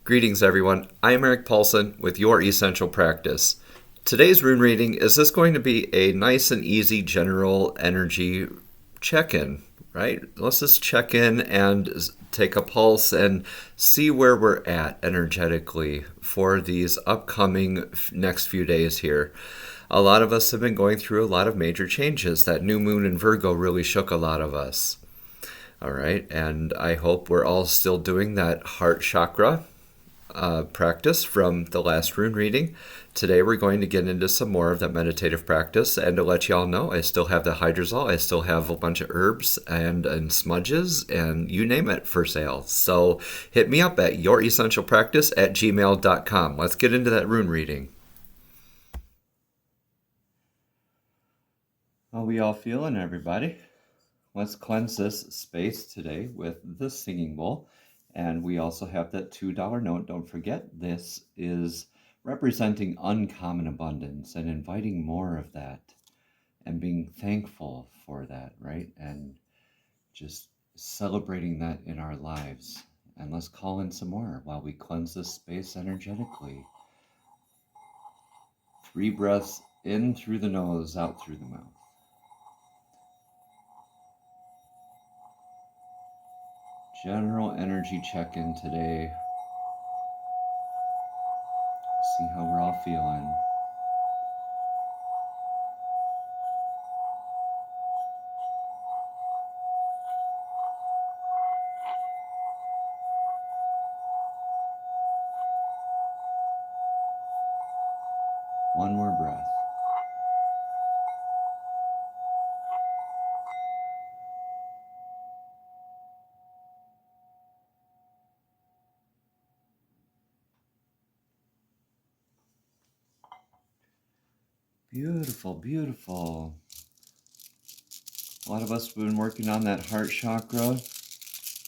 Greetings, everyone. I'm Eric Paulson with Your Essential Practice. Today's rune reading is this going to be a nice and easy general energy check-in, right? Let's just check in and take a pulse and see where we're at energetically for these upcoming next few days here. A lot of us have been going through a lot of major changes. That new moon in Virgo really shook a lot of us. All right, and I hope we're all still doing that heart chakra practice from the last rune reading. Today we're going to get into some more of that meditative practice, and to let y'all know, I still have the hydrosol, I still have a bunch of herbs and smudges and you name it for sale. So hit me up at youressentialpractice@gmail.com. Let's get into that rune reading. How we all feeling, everybody? Let's cleanse this space today with the singing bowl. And we also have that $2 note. Don't forget, this is representing uncommon abundance and inviting more of that and being thankful for that, right? And just celebrating that in our lives. And let's call in some more while we cleanse this space energetically. 3 breaths in through the nose, out through the mouth. General energy check-in today. See how we're all feeling. One more breath. Beautiful, beautiful. A lot of us have been working on that heart chakra,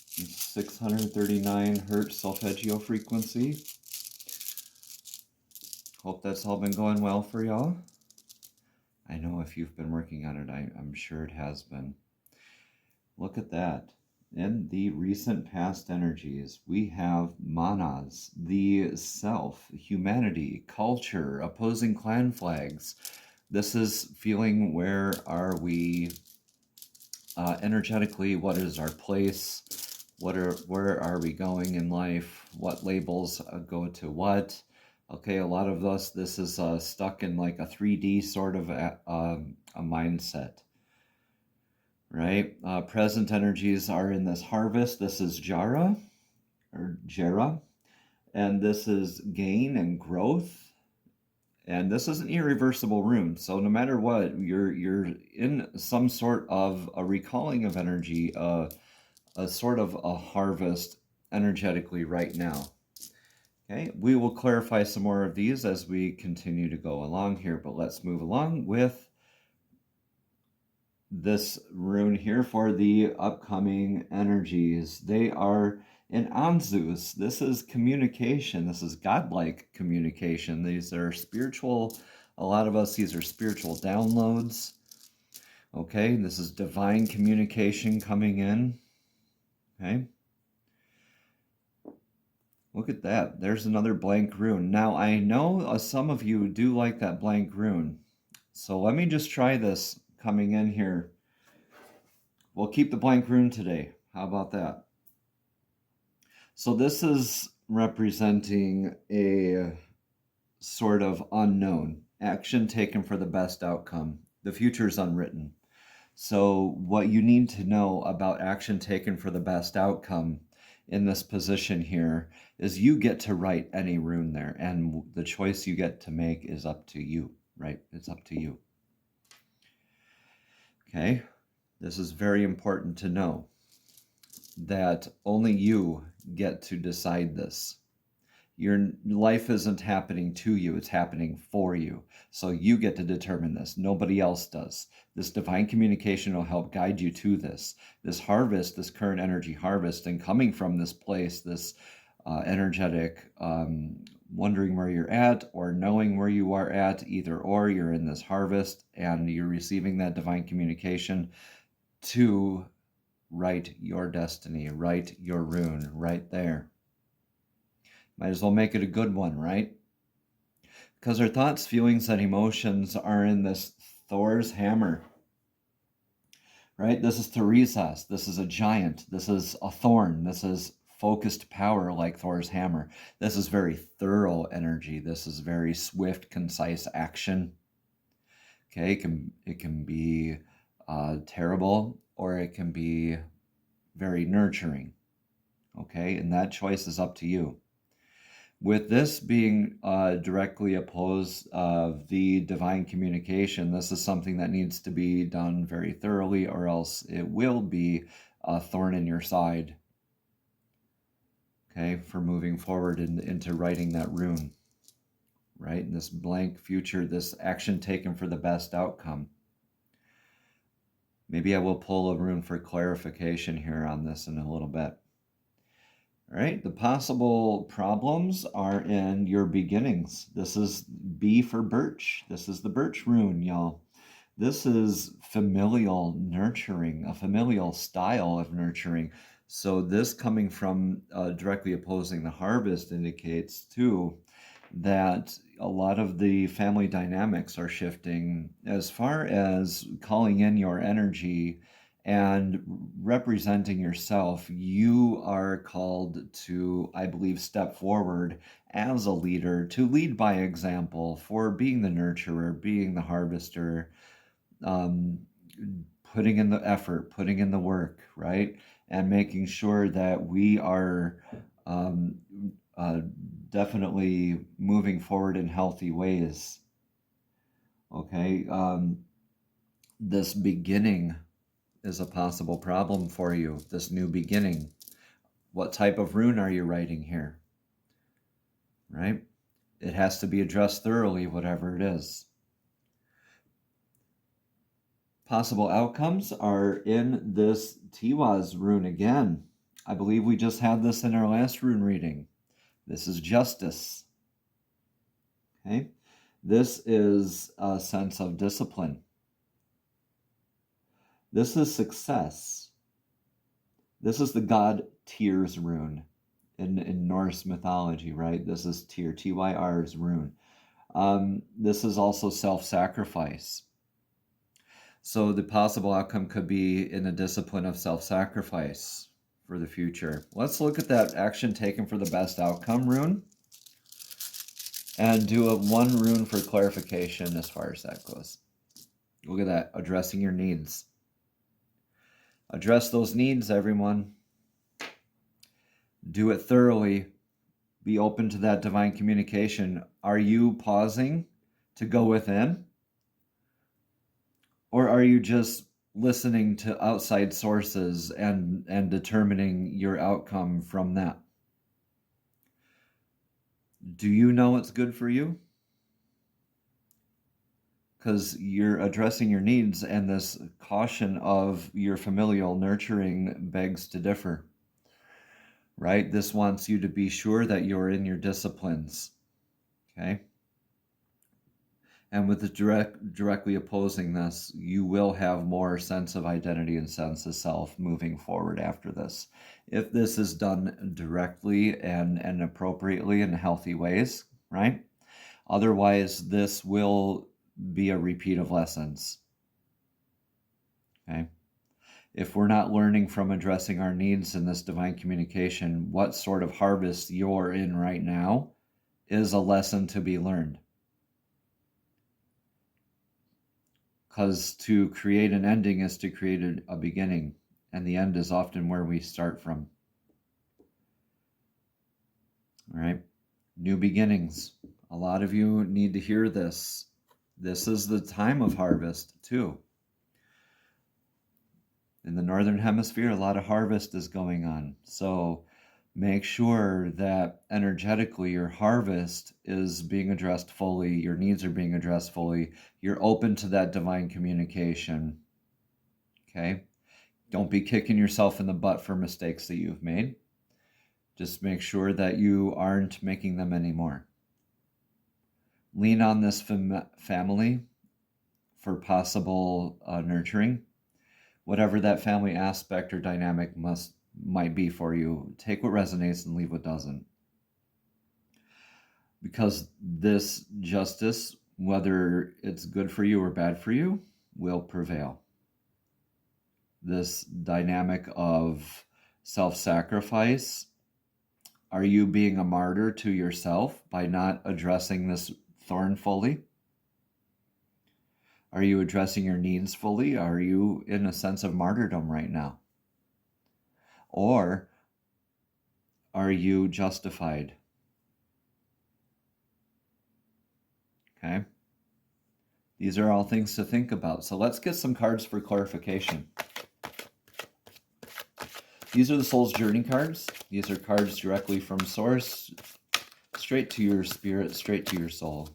639 hertz solfeggio frequency. Hope that's all been going well for y'all. I know if you've been working on it, I'm sure it has been. Look at that. In the recent past energies, we have manas, the self, humanity, culture, opposing clan flags. This is feeling where are we energetically, what is our place, where are we going in life, what labels go to what. Okay, a lot of us, this is stuck in like a 3D sort of a mindset. Right? Present energies are in this harvest. This is Jara, or Jera, and this is gain and growth. And this is an irreversible rune. So no matter what, you're in some sort of a recalling of energy, a sort of a harvest energetically right now. Okay, we will clarify some more of these as we continue to go along here, but let's move along with this rune here for the upcoming energies. They are in Anzus. This is communication. This is godlike communication. These are spiritual, a lot of us, these are spiritual downloads. Okay, this is divine communication coming in. Okay. Look at that. There's another blank rune. Now, I know some of you do like that blank rune. So let me just try this coming in here. We'll keep the blank rune today. How about that? So this is representing a sort of unknown action taken for the best outcome. The future is unwritten. So what you need to know about action taken for the best outcome in this position here is you get to write any rune there, and the choice you get to make is up to you, right? It's up to you. Okay, this is very important to know that only you get to decide this. Your life isn't happening to you, it's happening for you. So you get to determine this. Nobody else does. This divine communication will help guide you to this. This harvest, this current energy harvest, and coming from this place, this energetic, wondering where you're at or knowing where you are at, either or, you're in this harvest and you're receiving that divine communication to write your destiny, write your rune right there. Might as well make it a good one, right? Because our thoughts, feelings, and emotions are in this Thor's hammer, right? This is Theresas. This is a giant. This is a thorn. This is focused power like Thor's hammer. This is very thorough energy. This is very swift, concise action. Okay, it can be terrible, or it can be very nurturing. Okay, and that choice is up to you. With this being directly opposed of the divine communication, this is something that needs to be done very thoroughly, or else it will be a thorn in your side, okay, for moving forward into writing that rune, right? In this blank future, this action taken for the best outcome. Maybe I will pull a rune for clarification here on this in a little bit. All right, the possible problems are in your beginnings. This is B for birch. This is the birch rune, y'all. This is familial nurturing, a familial style of nurturing. So this coming from directly opposing the harvest indicates too that a lot of the family dynamics are shifting as far as calling in your energy and representing yourself. You are called to, I believe, step forward as a leader, to lead by example, for being the nurturer, being the harvester, putting in the effort, putting in the work, right? And making sure that we are definitely moving forward in healthy ways. Okay, this beginning is a possible problem for you, this new beginning. What type of rune are you writing here? Right? It has to be addressed thoroughly, whatever it is. Possible outcomes are in this Tiwaz rune again. I believe we just had this in our last rune reading. This is justice. Okay? This is a sense of discipline. This is success. This is the god Tyr's rune in Norse mythology, right? This is Tyr, Tyr's rune. This is also self-sacrifice. So the possible outcome could be in a discipline of self-sacrifice for the future. Let's look at that action taken for the best outcome rune and do one rune for clarification as far as that goes. Look at that, addressing your needs. Address those needs, everyone. Do it thoroughly. Be open to that divine communication. Are you pausing to go within? Or are you just listening to outside sources and determining your outcome from that? Do you know what's good for you? Because you're addressing your needs, and this caution of your familial nurturing begs to differ, right? This wants you to be sure that you're in your disciplines, okay? And with the directly opposing this, you will have more sense of identity and sense of self moving forward after this. If this is done directly and appropriately in healthy ways, right? Otherwise, this will be a repeat of lessons. Okay? If we're not learning from addressing our needs in this divine communication, what sort of harvest you're in right now is a lesson to be learned. Because to create an ending is to create a beginning, and the end is often where we start from. All right? New beginnings. A lot of you need to hear this. This is the time of harvest, too. In the Northern Hemisphere, a lot of harvest is going on. So make sure that energetically your harvest is being addressed fully, your needs are being addressed fully, you're open to that divine communication. Okay? Don't be kicking yourself in the butt for mistakes that you've made. Just make sure that you aren't making them anymore. Lean on this family for possible nurturing. Whatever that family aspect or dynamic might be for you, take what resonates and leave what doesn't. because this justice, whether it's good for you or bad for you, will prevail. This dynamic of self-sacrifice, are you being a martyr to yourself by not addressing this thorn fully? Are you addressing your needs fully? Are you in a sense of martyrdom right now? Or are you justified? Okay. These are all things to think about. So let's get some cards for clarification. These are the Soul's Journey cards. These are cards directly from Source, straight to your spirit, straight to your soul.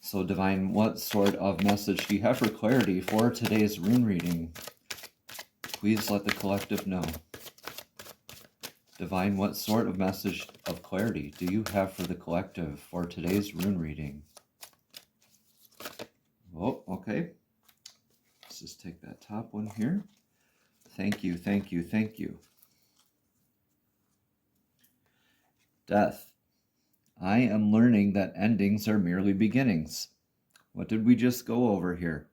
So Divine, what sort of message do you have for clarity for today's rune reading? Please let the collective know. Divine, what sort of message of clarity do you have for the collective for today's rune reading? Oh, okay. Let's just take that top one here. Thank you, thank you, thank you. Death. I am learning that endings are merely beginnings. What did we just go over here?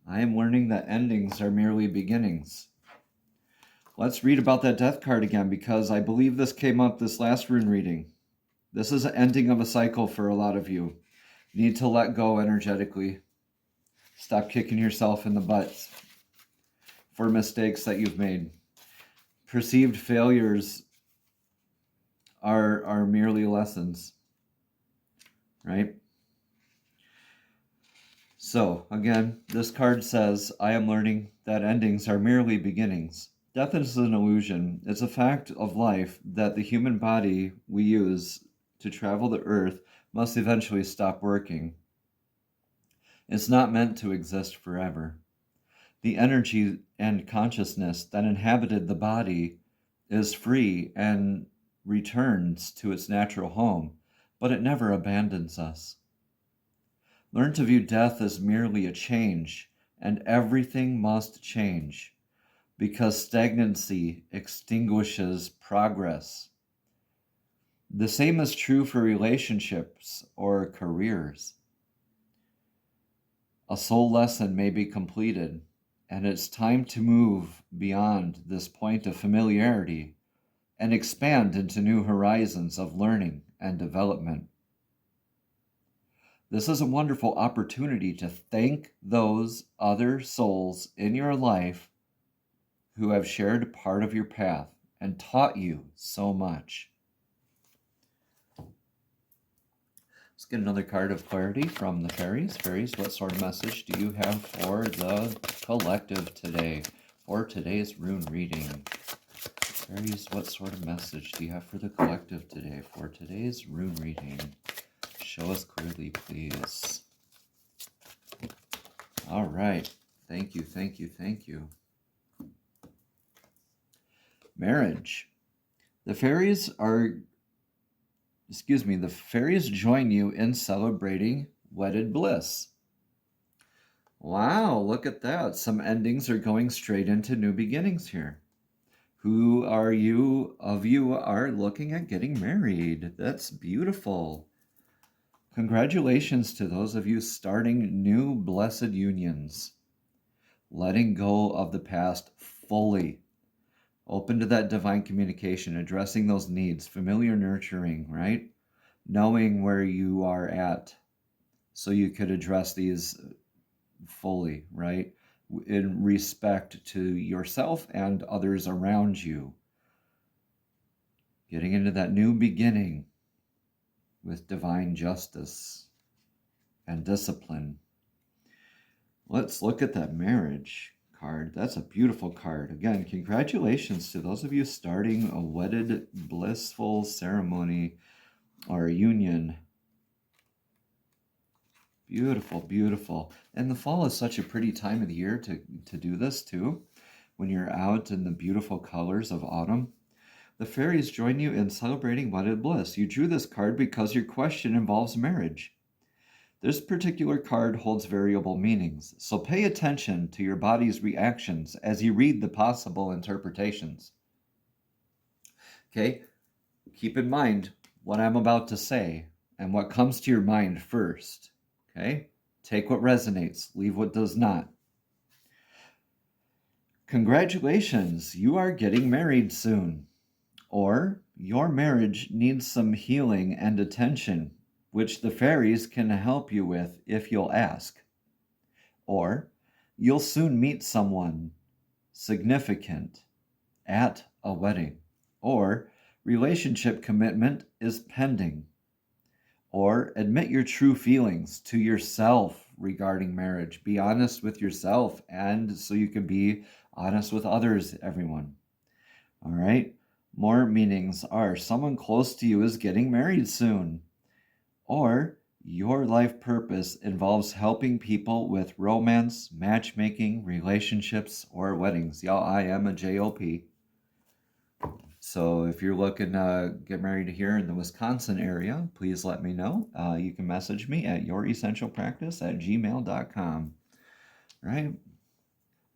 I am learning that endings are merely beginnings. Let's read about that death card again, because I believe this came up this last rune reading. This is an ending of a cycle for a lot of you. You need to let go energetically. Stop kicking yourself in the butt for mistakes that you've made. Perceived failures are merely lessons, right? So, again, this card says, I am learning that endings are merely beginnings. Death is an illusion. It's a fact of life that the human body we use to travel the earth must eventually stop working. It's not meant to exist forever. The energy and consciousness that inhabited the body is free and returns to its natural home, but it never abandons us. Learn to view death as merely a change, and everything must change, because stagnancy extinguishes progress. The same is true for relationships or careers. A soul lesson may be completed, and it's time to move beyond this point of familiarity and expand into new horizons of learning and development. This is a wonderful opportunity to thank those other souls in your life who have shared part of your path and taught you so much. Let's get another card of clarity from the fairies. Fairies, what sort of message do you have for the collective today, for today's rune reading? Fairies, what sort of message do you have for the collective today, for today's rune reading? Show us clearly, please. All right. Thank you, thank you, thank you. Marriage. The fairies join you in celebrating wedded bliss. Wow, look at that. Some endings are going straight into new beginnings here. Who are you are looking at getting married? That's beautiful. Congratulations to those of you starting new blessed unions. Letting go of the past fully. Open to that divine communication, addressing those needs, familiar nurturing, right? Knowing where you are at so you could address these fully, right? In respect to yourself and others around you. Getting into that new beginning with divine justice and discipline. Let's look at that marriage card. That's a beautiful card. Again, congratulations to those of you starting a wedded, blissful ceremony or a union. Beautiful, beautiful. And the fall is such a pretty time of the year to do this too. When you're out in the beautiful colors of autumn. The fairies join you in celebrating wedded bliss. You drew this card because your question involves marriage. This particular card holds variable meanings, so pay attention to your body's reactions as you read the possible interpretations. Okay, keep in mind, what I'm about to say and what comes to your mind first. Okay? Take what resonates, leave what does not. Congratulations, you are getting married soon. Or your marriage needs some healing and attention, which the fairies can help you with if you'll ask. Or you'll soon meet someone significant at a wedding. Or relationship commitment is pending. Or admit your true feelings to yourself regarding marriage. Be honest with yourself, and so you can be honest with others, everyone. All right? More meanings are someone close to you is getting married soon. Or your life purpose involves helping people with romance, matchmaking, relationships, or weddings. Y'all, I am a JOP. So if you're looking to get married here in the Wisconsin area, please let me know. You can message me at youressentialpractice@gmail.com. Right?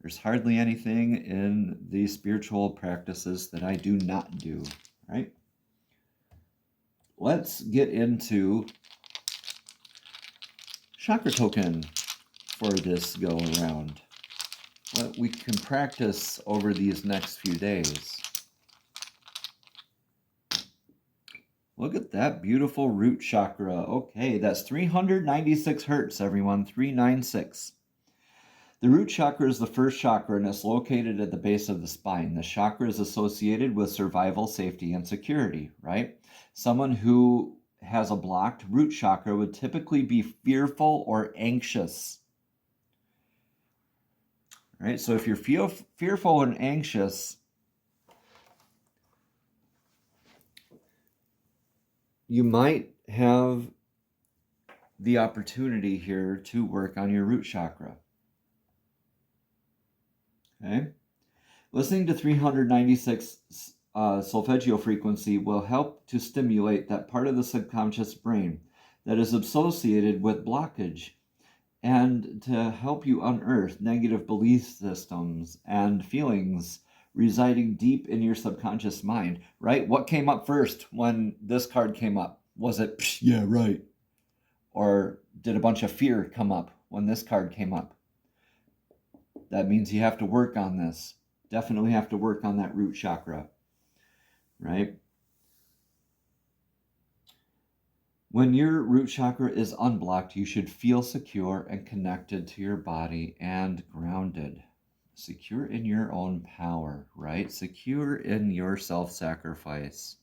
There's hardly anything in these spiritual practices that I do not do. Right? Let's get into chakra token for this go around. What we can practice over these next few days. Look at that beautiful root chakra. Okay, that's 396 hertz, everyone. 396. The root chakra is the first chakra and it's located at the base of the spine. The chakra is associated with survival, safety, and security, right? Someone who has a blocked root chakra would typically be fearful or anxious. Right? So if you're fearful and anxious, you might have the opportunity here to work on your root chakra. Okay? Listening to 396 solfeggio frequency will help to stimulate that part of the subconscious brain that is associated with blockage and to help you unearth negative belief systems and feelings residing deep in your subconscious mind, right? What came up first when this card came up? Was it, yeah, right? Or did a bunch of fear come up when this card came up? That means you have to work on this. Definitely have to work on that root chakra, right? When your root chakra is unblocked, you should feel secure and connected to your body and grounded. Secure in your own power, right? Secure in your self-sacrifice.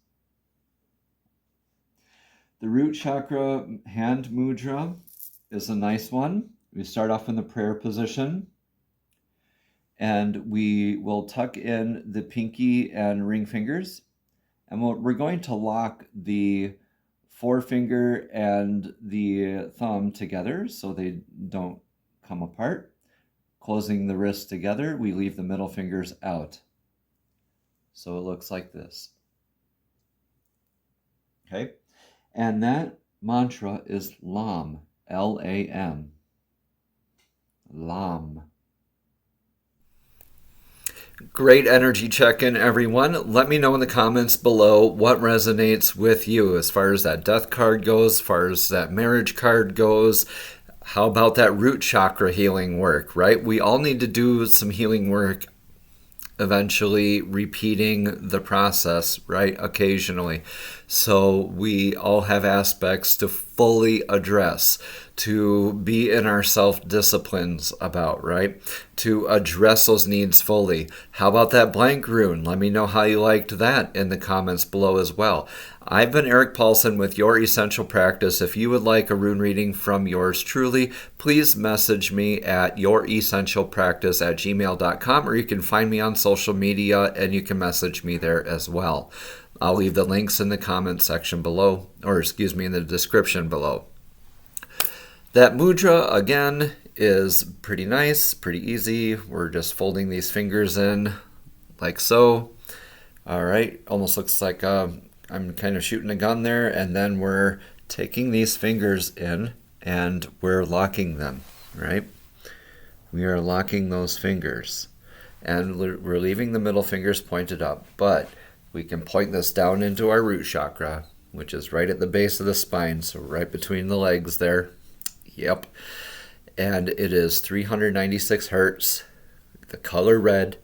The root chakra hand mudra is a nice one. We start off in the prayer position. And we will tuck in the pinky and ring fingers. And we're going to lock the forefinger and the thumb together so they don't come apart. Closing the wrists together, we leave the middle fingers out. So it looks like this. Okay? And that mantra is LAM, L-A-M. LAM. Great energy check-in, everyone. Let me know in the comments below what resonates with you as far as that death card goes, as far as that marriage card goes. How about that root chakra healing work, right? We all need to do some healing work, eventually repeating the process, right, occasionally. So we all have aspects to fully address, to be in our self-disciplines about, right? To address those needs fully. How about that blank rune? Let me know how you liked that in the comments below as well. I've been Eric Paulson with Your Essential Practice. If you would like a rune reading from yours truly, please message me at youressentialpractice@gmail.com, or you can find me on social media and you can message me there as well. I'll leave the links in the comments section below, or excuse me, in the description below. That mudra, again, is pretty nice, pretty easy. We're just folding these fingers in like so. All right, almost looks like I'm kind of shooting a gun there, and then we're taking these fingers in and we're locking them, right? We are locking those fingers, and we're leaving the middle fingers pointed up, but we can point this down into our root chakra, which is right at the base of the spine, so right between the legs there. Yep. And it is 396 hertz, the color red.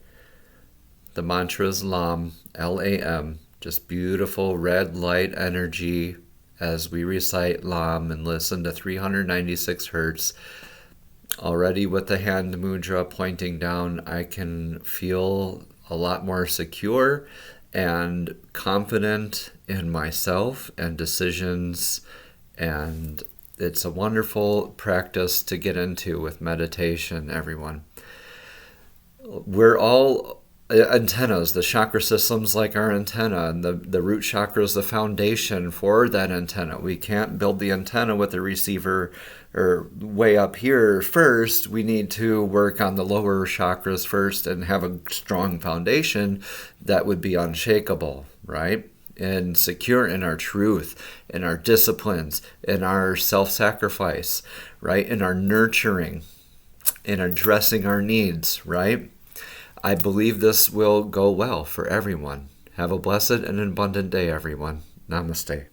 The mantra is LAM, L-A-M, just beautiful red light energy as we recite LAM and listen to 396 hertz. Already with the hand mudra pointing down, I can feel a lot more secure and confident in myself and decisions, and it's a wonderful practice to get into with meditation, everyone. We're all antennas. The chakra system's like our antenna, and the root chakra is the foundation for that antenna. We can't build the antenna with the receiver or way up here first. We need to work on the lower chakras first and have a strong foundation that would be unshakable, right? And secure in our truth, in our disciplines, in our self-sacrifice, right? In our nurturing, in addressing our needs, right? I believe this will go well for everyone. Have a blessed and abundant day, everyone. Namaste.